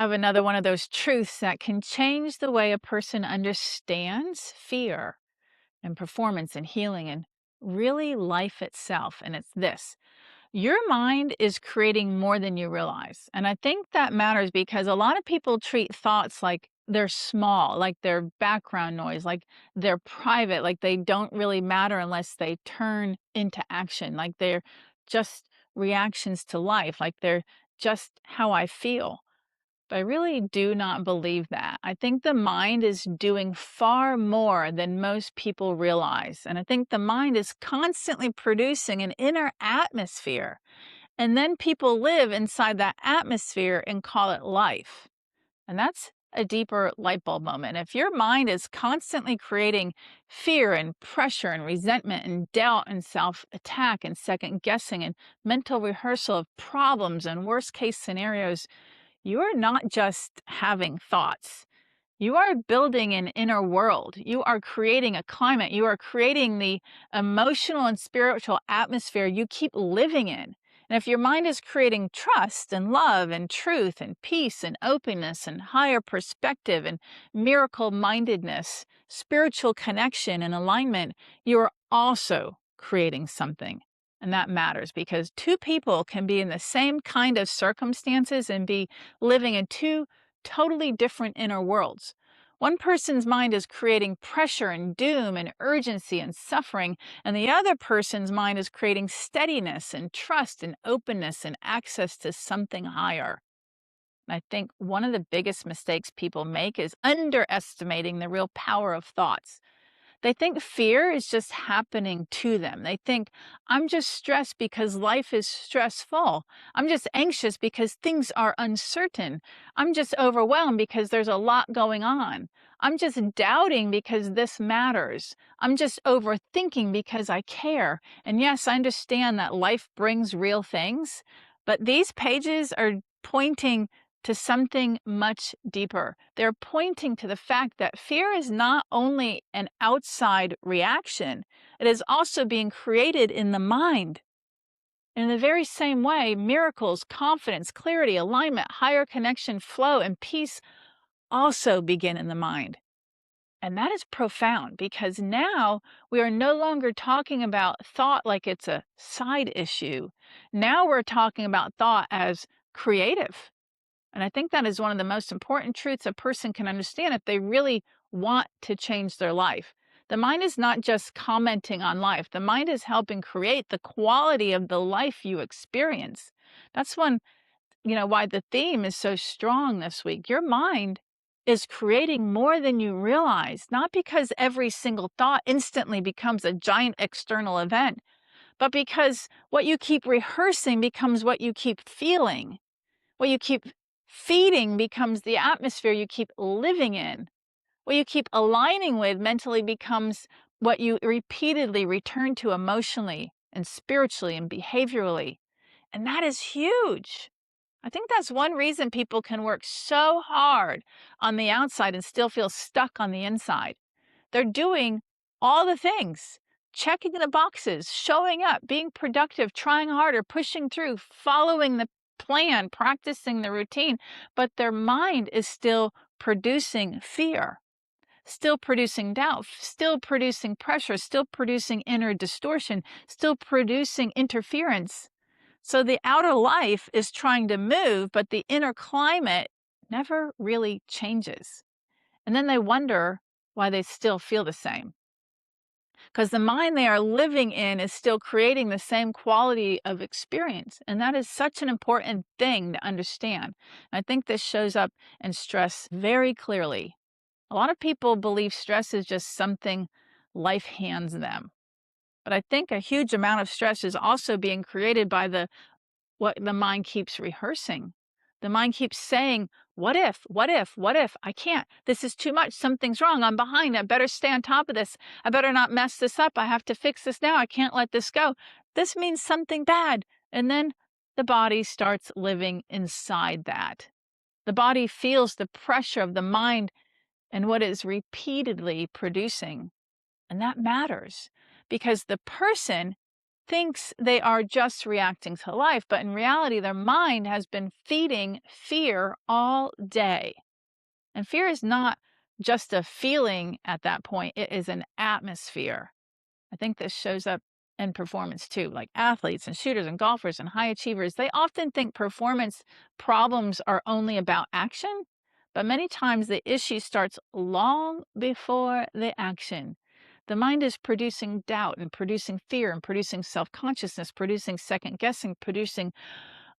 Have another one of those truths that can change the way a person understands fear and performance and healing and really life itself. And it's this: your mind is creating more than you realize. And I think that matters because a lot of people treat thoughts like they're small, like they're background noise, like they're private, like they don't really matter unless they turn into action, like they're just reactions to life, like they're just how I feel. But I really do not believe that. I think the mind is doing far more than most people realize. And I think the mind is constantly producing an inner atmosphere. And then people live inside that atmosphere and call it life. And that's a deeper light bulb moment. If your mind is constantly creating fear and pressure and resentment and doubt and self attack and second guessing and mental rehearsal of problems and worst case scenarios, you are not just having thoughts. You are building an inner world. You are creating a climate. You are creating the emotional and spiritual atmosphere you keep living in. And if your mind is creating trust and love and truth and peace and openness and higher perspective and miracle mindedness, spiritual connection and alignment, you are also creating something. And that matters because two people can be in the same kind of circumstances and be living in two totally different inner worlds. One person's mind is creating pressure and doom and urgency and suffering, and the other person's mind is creating steadiness and trust and openness and access to something higher. And I think one of the biggest mistakes people make is underestimating the real power of thoughts. They think fear is just happening to them. They think, I'm just stressed because life is stressful. I'm just anxious because things are uncertain. I'm just overwhelmed because there's a lot going on. I'm just doubting because this matters. I'm just overthinking because I care. And yes, I understand that life brings real things, but these pages are pointing to something much deeper. They're pointing to the fact that fear is not only an outside reaction, it is also being created in the mind. In the very same way, miracles, confidence, clarity, alignment, higher connection, flow, and peace also begin in the mind. And that is profound because now we are no longer talking about thought like it's a side issue. Now we're talking about thought as creative. And I think that is one of the most important truths a person can understand if they really want to change their life. The mind is not just commenting on life. The mind is helping create the quality of the life you experience. That's why the theme is so strong this week. Your mind is creating more than you realize, not because every single thought instantly becomes a giant external event, but because what you keep rehearsing becomes what you keep feeling. What you keep feeding becomes the atmosphere you keep living in. What you keep aligning with mentally becomes what you repeatedly return to emotionally and spiritually and behaviorally. And that is huge. I think that's one reason people can work so hard on the outside and still feel stuck on the inside. They're doing all the things, checking the boxes, showing up, being productive, trying harder, pushing through, following the plan, practicing the routine, but their mind is still producing fear, still producing doubt, still producing pressure, still producing inner distortion, still producing interference. So the outer life is trying to move, but the inner climate never really changes. And then they wonder why they still feel the same. Because the mind they are living in is still creating the same quality of experience. And that is such an important thing to understand. I think this shows up in stress very clearly. A lot of people believe stress is just something life hands them. But I think a huge amount of stress is also being created by what the mind keeps rehearsing. The mind keeps saying, what if, what if, what if? I can't. This is too much. Something's wrong. I'm behind. I better stay on top of this. I better not mess this up. I have to fix this now. I can't let this go. This means something bad. And then the body starts living inside that. The body feels the pressure of the mind and what is repeatedly producing. And that matters because the person thinks they are just reacting to life, but in reality, their mind has been feeding fear all day. And fear is not just a feeling at that point, it is an atmosphere. I think this shows up in performance too, like athletes and shooters and golfers and high achievers. They often think performance problems are only about action, but many times the issue starts long before the action. The mind is producing doubt and producing fear and producing self consciousness, producing second guessing, producing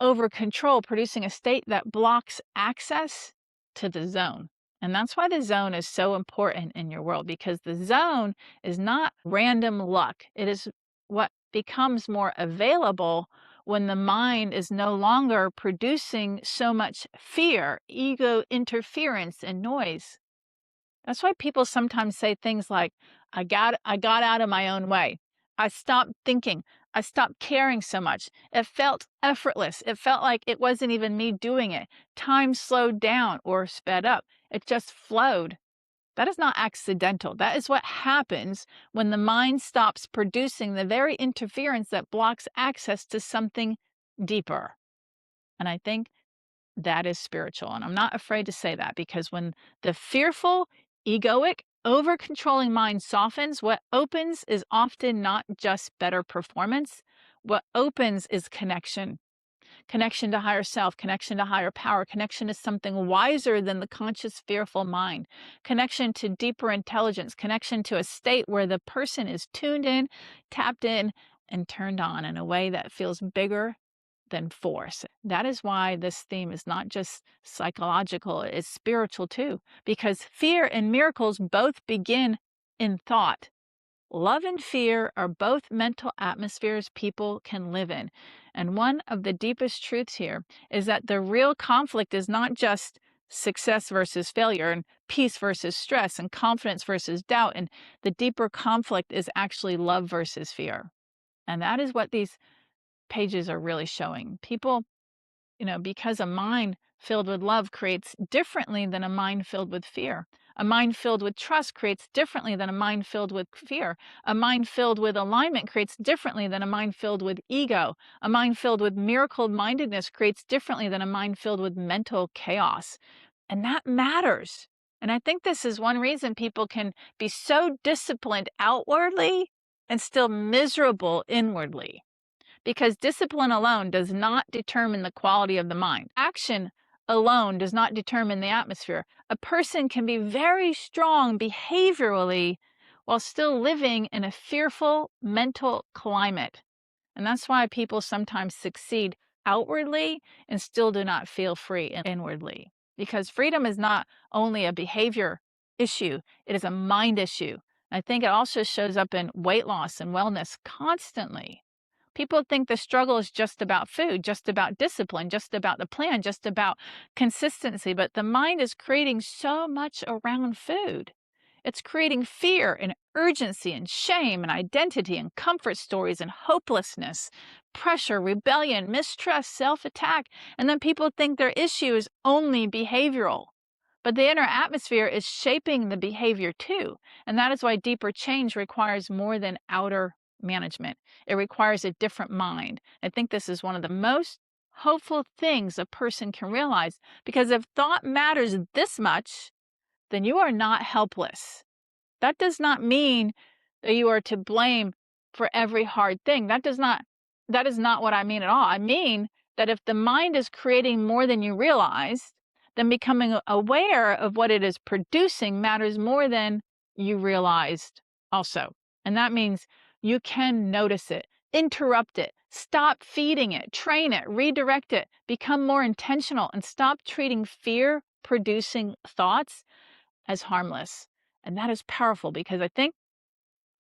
over control, producing a state that blocks access to the zone. And that's why the zone is so important in your world, because the zone is not random luck. It is what becomes more available when the mind is no longer producing so much fear, ego interference, and noise. That's why people sometimes say things like, I got out of my own way. I stopped thinking. I stopped caring so much. It felt effortless. It felt like it wasn't even me doing it. Time slowed down or sped up. It just flowed. That is not accidental. That is what happens when the mind stops producing the very interference that blocks access to something deeper. And I think that is spiritual. And I'm not afraid to say that, because when the fearful, egoic, over controlling mind softens, what opens is often not just better performance. What opens is connection. Connection to higher self, connection to higher power, connection to something wiser than the conscious, fearful mind, connection to deeper intelligence, connection to a state where the person is tuned in, tapped in, and turned on in a way that feels bigger than force. That is why this theme is not just psychological, it's spiritual too, because fear and miracles both begin in thought. Love and fear are both mental atmospheres people can live in. And one of the deepest truths here is that the real conflict is not just success versus failure and peace versus stress and confidence versus doubt. And the deeper conflict is actually love versus fear. And that is what these pages are really showing. People, because a mind filled with love creates differently than a mind filled with fear. A mind filled with trust creates differently than a mind filled with fear. A mind filled with alignment creates differently than a mind filled with ego. A mind filled with miracle mindedness creates differently than a mind filled with mental chaos. And that matters. And I think this is one reason people can be so disciplined outwardly and still miserable inwardly, because discipline alone does not determine the quality of the mind. Action alone does not determine the atmosphere. A person can be very strong behaviorally while still living in a fearful mental climate. And that's why people sometimes succeed outwardly and still do not feel free inwardly. Because freedom is not only a behavior issue, it is a mind issue. I think it also shows up in weight loss and wellness constantly. People think the struggle is just about food, just about discipline, just about the plan, just about consistency, but the mind is creating so much around food. It's creating fear and urgency and shame and identity and comfort stories and hopelessness, pressure, rebellion, mistrust, self-attack, and then people think their issue is only behavioral. But the inner atmosphere is shaping the behavior too, and that is why deeper change requires more than outer management. It requires a different mind. I think this is one of the most hopeful things a person can realize, because if thought matters this much, then you are not helpless. That does not mean that you are to blame for every hard thing. That is not what I mean at all. I mean that if the mind is creating more than you realize, then becoming aware of what it is producing matters more than you realized also. And that means you can notice it, interrupt it, stop feeding it, train it, redirect it, become more intentional, and stop treating fear producing thoughts as harmless. And that is powerful, because I think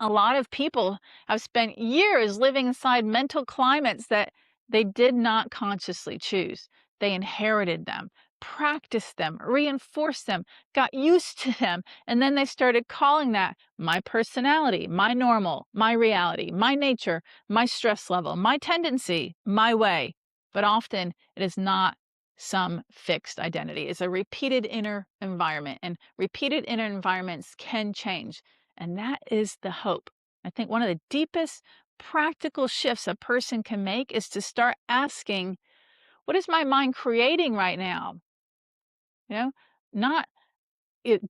a lot of people have spent years living inside mental climates that they did not consciously choose. They inherited them, practiced them, reinforced them, got used to them, and then they started calling that my personality, my normal, my reality, my nature, my stress level, my tendency, my way. But often it is not some fixed identity. It's a repeated inner environment, and repeated inner environments can change. And that is the hope. I think one of the deepest practical shifts a person can make is to start asking, what is my mind creating right now? You know, not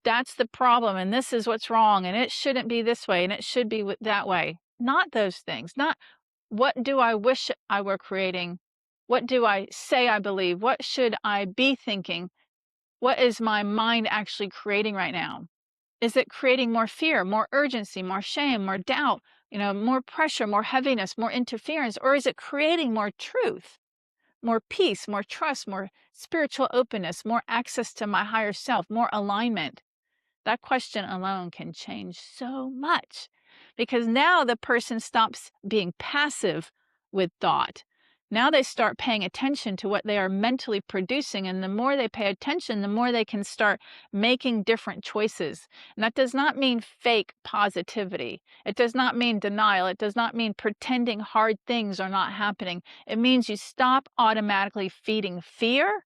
that's the problem and this is what's wrong and it shouldn't be this way and it should be that way. Not those things. Not what do I wish I were creating? What do I say I believe? What should I be thinking? What is my mind actually creating right now? Is it creating more fear, more urgency, more shame, more doubt, more pressure, more heaviness, more interference? Or is it creating more truth, more peace, more trust, more spiritual openness, more access to my higher self, more alignment? That question alone can change so much because now the person stops being passive with thought. Now they start paying attention to what they are mentally producing. And the more they pay attention, the more they can start making different choices. And that does not mean fake positivity. It does not mean denial. It does not mean pretending hard things are not happening. It means you stop automatically feeding fear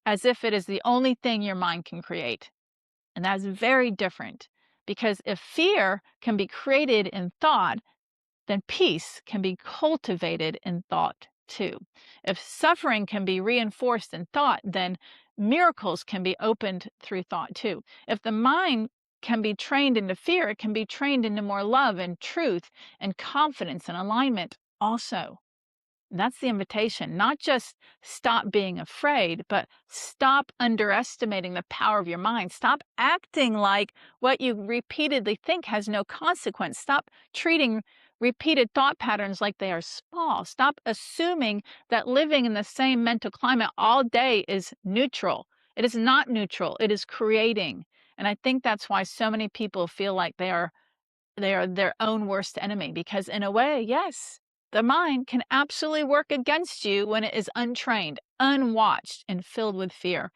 as if it is the only thing your mind can create. And that's very different because if fear can be created in thought, then peace can be cultivated in thought too. If suffering can be reinforced in thought, then miracles can be opened through thought too. If the mind can be trained into fear, it can be trained into more love and truth and confidence and alignment also. That's the invitation, not just stop being afraid, but stop underestimating the power of your mind. Stop acting like what you repeatedly think has no consequence. Stop treating repeated thought patterns like they are small. Stop assuming that living in the same mental climate all day is neutral. It is not neutral, it is creating. And I think that's why so many people feel like they are their own worst enemy because, in a way, yes, the mind can absolutely work against you when it is untrained, unwatched, and filled with fear.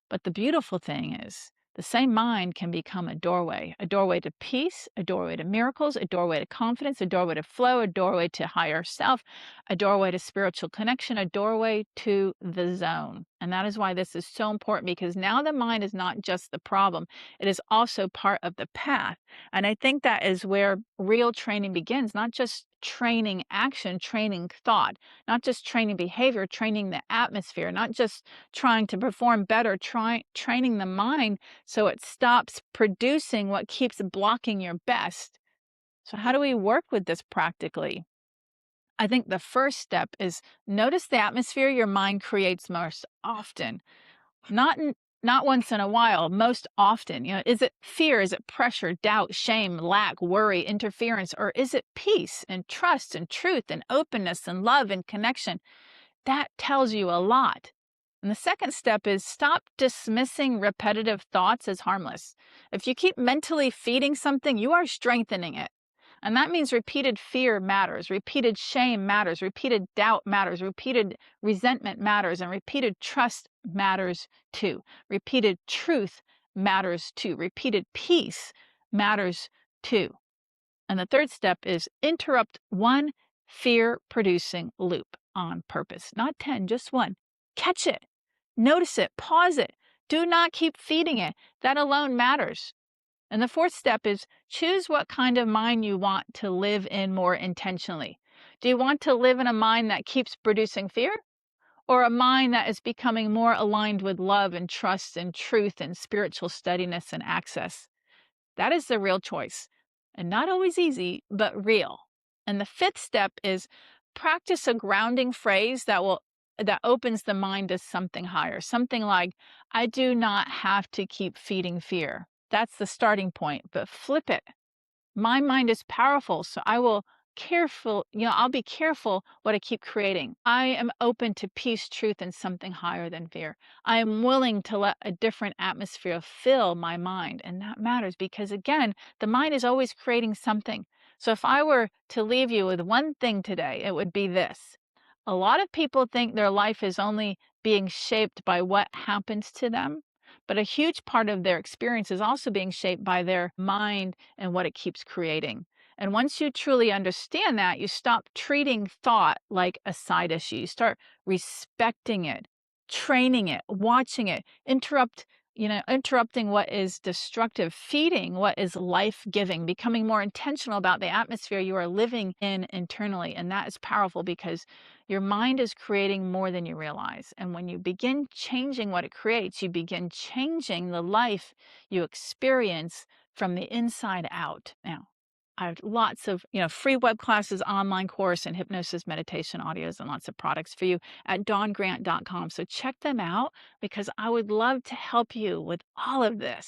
But the beautiful thing is, the same mind can become a doorway to peace, a doorway to miracles, a doorway to confidence, a doorway to flow, a doorway to higher self, a doorway to spiritual connection, a doorway to the zone. And that is why this is so important because now the mind is not just the problem, it is also part of the path. And I think that is where real training begins, not just training action, training thought, not just training behavior, training the atmosphere, not just trying to perform better, training the mind so it stops producing what keeps blocking your best. So, how do we work with this practically? I think the first step is notice the atmosphere your mind creates most often. Not once in a while, most often. Is it fear? Is it pressure, doubt, shame, lack, worry, interference, or is it peace and trust and truth and openness and love and connection? That tells you a lot. And the second step is stop dismissing repetitive thoughts as harmless. If you keep mentally feeding something, you are strengthening it. And that means repeated fear matters, repeated shame matters, repeated doubt matters, repeated resentment matters, and repeated trust matters too. Repeated truth matters too. Repeated peace matters too. And the third step is interrupt one fear producing loop on purpose. Not 10, just one. Catch it, notice it, pause it. Do not keep feeding it. That alone matters. And the fourth step is choose what kind of mind you want to live in more intentionally. Do you want to live in a mind that keeps producing fear? Or a mind that is becoming more aligned with love and trust and truth and spiritual steadiness and access? That is the real choice. And not always easy, but real. And the fifth step is practice a grounding phrase that opens the mind to something higher. Something like, I do not have to keep feeding fear. That's the starting point, but flip it. My mind is powerful, so I'll be careful what I keep creating. I am open to peace, truth, and something higher than fear. I am willing to let a different atmosphere fill my mind. And that matters because, again, the mind is always creating something. So if I were to leave you with one thing today, it would be this. A lot of people think their life is only being shaped by what happens to them. But a huge part of their experience is also being shaped by their mind and what it keeps creating. And once you truly understand that, you stop treating thought like a side issue. You start respecting it, training it, watching it, interrupt interrupting what is destructive, feeding what is life-giving, becoming more intentional about the atmosphere you are living in internally. And that is powerful because your mind is creating more than you realize. And when you begin changing what it creates, you begin changing the life you experience from the inside out. Now, I have lots of, free web classes, online course, and hypnosis meditation audios, and lots of products for you at dawngrant.com. So check them out because I would love to help you with all of this.